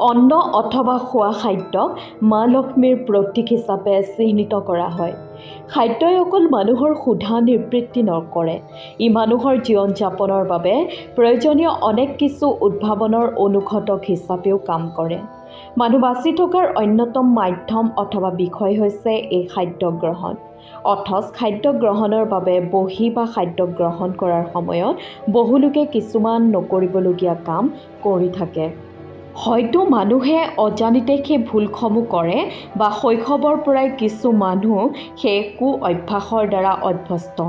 অন্ন অথবা খোৱা খাদ্যক মা লক্ষ্মীৰ প্ৰতীক হিচাপে চিহ্নিত কৰা হয়। খাদ্যই অকল মানুহৰ ক্ষুধা নিবৃত্তি নকৰে, ই মানুহৰ জীৱন যাপনৰ বাবে প্ৰয়োজনীয় অনেক কিছু উদ্ভাৱনৰ অনুঘটক হিচাপেও কাম কৰে। মানুহ বাচি থকাৰ অন্যতম মাধ্যম অথবা বিষয় হৈছে এই খাদ্য গ্ৰহণ। অথচ খাদ্য গ্ৰহণৰ বাবে বহি বা খাদ্য গ্ৰহণ কৰাৰ সময়ত বহুলোকে কিছুমান নকৰিবলগীয়া কাম কৰি থাকে। হয়তো মানুহে অজানিতে সেই ভুলসমূহ কৰে বা শৈশৱৰ পৰাই কিছু মানুহ সেই কু অভ্যাসৰ দ্বাৰা অভ্যস্ত।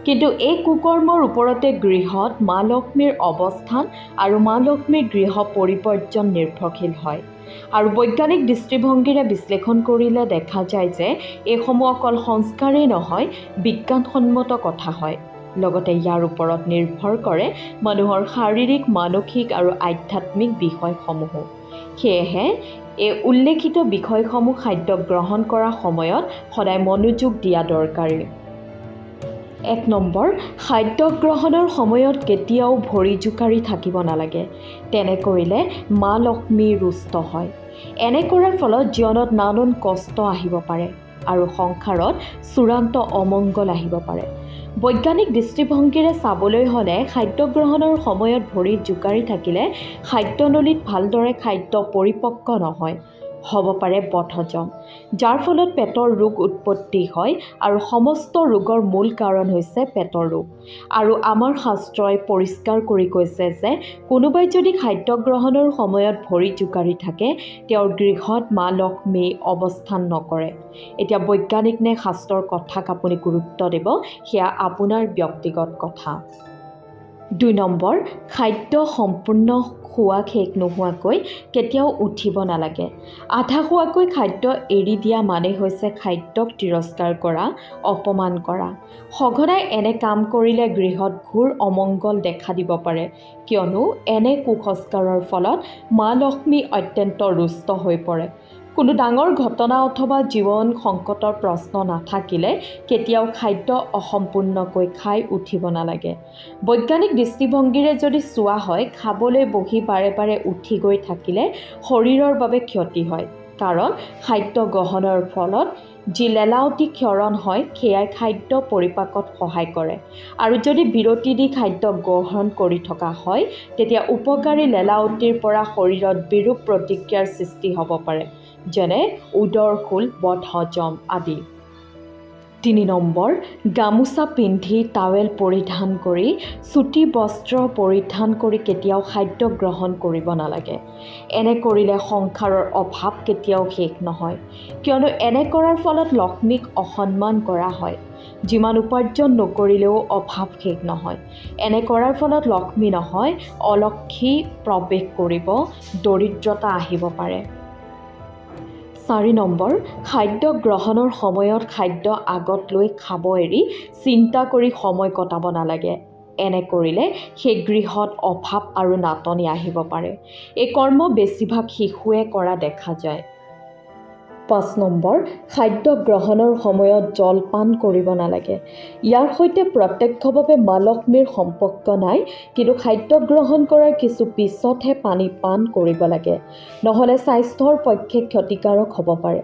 কিন্তু এই কুকৰ্মৰ ওপৰতে গৃহত মা লক্ষ্মীৰ অৱস্থান আৰু মা লক্ষ্মীৰ গৃহ পৰিবৰ্জন নিৰ্ভৰশীল হয়। আৰু বৈজ্ঞানিক দৃষ্টিভংগীৰে বিশ্লেষণ কৰিলে দেখা যায় যে এইসমূহ অকল সংস্কাৰেই নহয়, বিজ্ঞানসন্মত কথা হয়। লগতে ইয়াৰ ওপৰত নিৰ্ভৰ কৰে মানুহৰ শাৰীৰিক, মানসিক আৰু আধ্যাত্মিক বিষয়সমূহো। সেয়েহে এই উল্লেখিত বিষয়সমূহ খাদ্য গ্ৰহণ কৰাৰ সময়ত সদায় মনোযোগ দিয়া দৰকাৰী। ১ নম্বৰ, খাদ্য গ্ৰহণৰ সময়ত কেতিয়াও ভৰি জোকাৰি থাকিব নালাগে। তেনে কৰিলে মা লক্ষ্মী ৰুষ্ট হয়। এনে কৰাৰ ফলত জীৱনত নানান কষ্ট আহিব পাৰে আৰু সংসাৰত চূড়ান্ত অমংগল আহিব পাৰে। বৈজ্ঞানিক দৃষ্টিভংগীৰে চাবলৈ হ'লে খাদ্য গ্ৰহণৰ সময়ত ভৰি জোকাৰি থাকিলে খাদ্যনলীত ভালদৰে খাদ্য পৰিপক্ক নহয়, হ'ব পাৰে বদহজম, যাৰ ফলত পেটৰ ৰোগ উৎপত্তি হয় আৰু সমস্ত ৰোগৰ মূল কাৰণ হৈছে পেটৰ ৰোগ। আৰু আমাৰ শাস্ত্ৰই পৰিষ্কাৰ কৰি কৈছে যে কোনোবাই যদি খাদ্য গ্ৰহণৰ সময়ত ভৰি জোকাৰি থাকে তেওঁৰ গৃহত মা লক্ষ্মী অৱস্থান নকৰে। এতিয়া বৈজ্ঞানিক নে শাস্ত্ৰৰ কথাক আপুনি গুৰুত্ব দিব, সেয়া আপোনাৰ ব্যক্তিগত কথা। ২ নম্বৰ, খাদ্য সম্পূৰ্ণ খোৱা শেষ নোহোৱাকৈ কেতিয়াও উঠিব নালাগে। আধা খোৱাকৈ খাদ্য এৰি দিয়া মানে হৈছে খাদ্যক তিৰস্কাৰ কৰা, অপমান কৰা। সঘনাই এনে কাম কৰিলে গৃহত ঘোৰ অমংগল দেখা দিব পাৰে, কিয়নো এনে কুসংস্কাৰৰ ফলত মা লক্ষ্মী অত্যন্ত ৰুষ্ট হৈ পৰে। কোনো ডাঙৰ ঘটনা অথবা জীৱন সংকটৰ প্ৰশ্ন নাথাকিলে কেতিয়াও খাদ্য অসম্পূৰ্ণকৈ খাই উঠিব নালাগে। বৈজ্ঞানিক দৃষ্টিভংগীৰে যদি চোৱা হয়, খাবলৈ বহি বাৰে বাৰে উঠি গৈ থাকিলে শৰীৰৰ বাবে ক্ষতি হয়, কাৰণ খাদ্য গ্ৰহণৰ ফলত যি লেলাৱতী ক্ষৰণ হয় সেয়াই খাদ্য পৰিপাকত সহায় কৰে। আৰু যদি বিৰতি দি খাদ্য গ্ৰহণ কৰি থকা হয় তেতিয়া উপকাৰী লেলাৱতীৰ পৰা শৰীৰত বিৰূপ প্ৰতিক্ৰিয়াৰ সৃষ্টি হ'ব পাৰে, যেনে উদৰ খোল, বদহজম আদি। ৩ নম্বৰ, গামোচা পিন্ধি, টাৱেল পৰিধান কৰি, চুটি বস্ত্ৰ পৰিধান কৰি কেতিয়াও খাদ্য গ্ৰহণ কৰিব নালাগে। এনে কৰিলে সংসাৰৰ অভাৱ কেতিয়াও শেষ নহয়, কিয়নো এনে কৰাৰ ফলত লক্ষ্মীক অসন্মান কৰা হয়। যিমান উপাৰ্জন নকৰিলেও অভাৱ শেষ নহয়। এনে কৰাৰ ফলত লক্ষ্মী নহয়, অলক্ষী প্ৰৱেশ কৰিব, দৰিদ্ৰতা আহিব পাৰে। ৪ নম্বৰ, খাদ্য গ্ৰহণৰ সময়ত খাদ্য আগত লৈ খাব এৰি চিন্তা কৰি সময় কটাব নালাগে। এনে কৰিলে সেই গৃহত অভাৱ আৰু নাটনি আহিব পাৰে। এই কৰ্ম বেছিভাগ শিশুৱে কৰা দেখা যায়। ৫ নম্বৰ, খাদ্য গ্ৰহণৰ সময়ত জলপান কৰিব নালাগে। ইয়াৰ সৈতে প্ৰত্যক্ষভাৱে মা লক্ষ্মীৰ সম্পৰ্ক নাই, কিন্তু খাদ্য গ্ৰহণ কৰাৰ কিছু পিছতহে পানী পান কৰিব লাগে, নহ'লে স্বাস্থ্যৰ পক্ষে ক্ষতিকাৰক হ'ব পাৰে।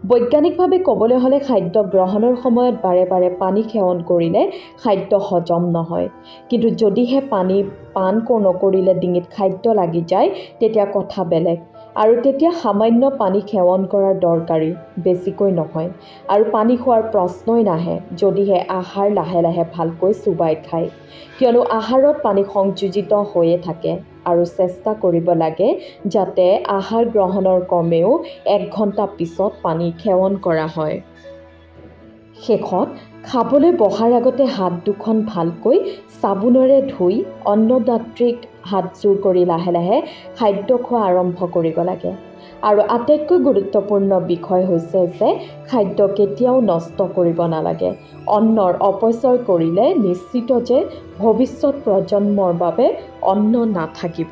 বৈজ্ঞানিকভাৱে ক'বলৈ হ'লে খাদ্য গ্ৰহণৰ সময়ত বাৰে বাৰে পানী সেৱন কৰিলে খাদ্য হজম নহয়, কিন্তু যদিহে পানী পান নকৰিলে ডিঙিত খাদ্য লাগি যায় তেতিয়া কথা বেলেগ। আৰু তেতিয়া সামান্য পানী সেৱন কৰাৰ দৰকাৰী, বেছিকৈ নহয়। আৰু পানী খোৱাৰ প্ৰশ্নই নাহে যদিহে আহাৰ লাহে লাহে ভালকৈ চোবাই খায়, কিয়নো আহাৰত পানী সংযোজিত হৈয়ে থাকে। আৰু চেষ্টা কৰিব লাগে যাতে আহাৰ গ্ৰহণৰ কমেও ১ ঘণ্টা পিছত পানী সেৱন কৰা হয়। শেষত, খাবলৈ বহাৰ আগতে হাত দুখন ভালকৈ চাবোনেৰে ধুই অন্নদাত্ৰীক হাতযোৰ কৰি লাহে লাহে খাদ্য খোৱা আৰম্ভ কৰিব লাগে। আৰু আটাইতকৈ গুৰুত্বপূৰ্ণ বিষয় হৈছে যে খাদ্য কেতিয়াও নষ্ট কৰিব নালাগে। অন্নৰ অপচয় কৰিলে নিশ্চিত যে ভৱিষ্যত প্ৰজন্মৰ বাবে অন্ন নাথাকিব।